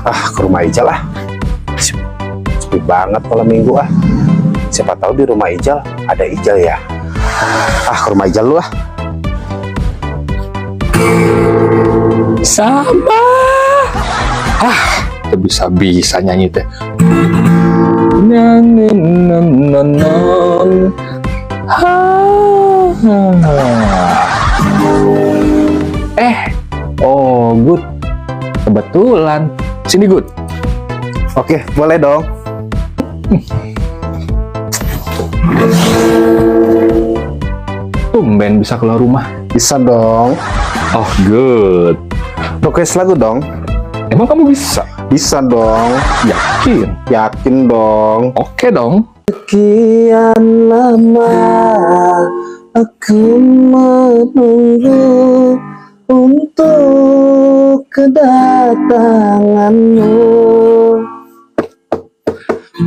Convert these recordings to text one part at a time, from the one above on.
Ke rumah Ijal lah. Sepi banget malam minggu ah. Siapa tahu di rumah Ijal ada Ijal ya. Ke rumah Ijal lu ah. Sama. Bisa nyanyi teh. Oh Good, kebetulan. Sini Good. Oke, boleh dong. Tumben bisa keluar rumah. Bisa dong. Oh good. Request lagu dong. Emang kamu bisa? Bisa dong. Yakin? Yakin dong. Oke dong. Sekian lama aku menunggu untuk kedatanganmu.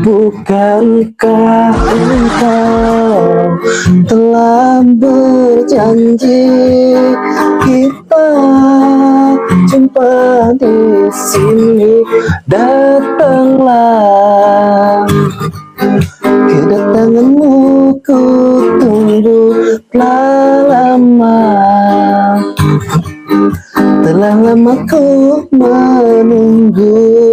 Bukankah engkau telah berjanji kita jumpa di sini? Datanglah, kedatanganmu ku tunggu telah lama. Telah lama ku menunggu.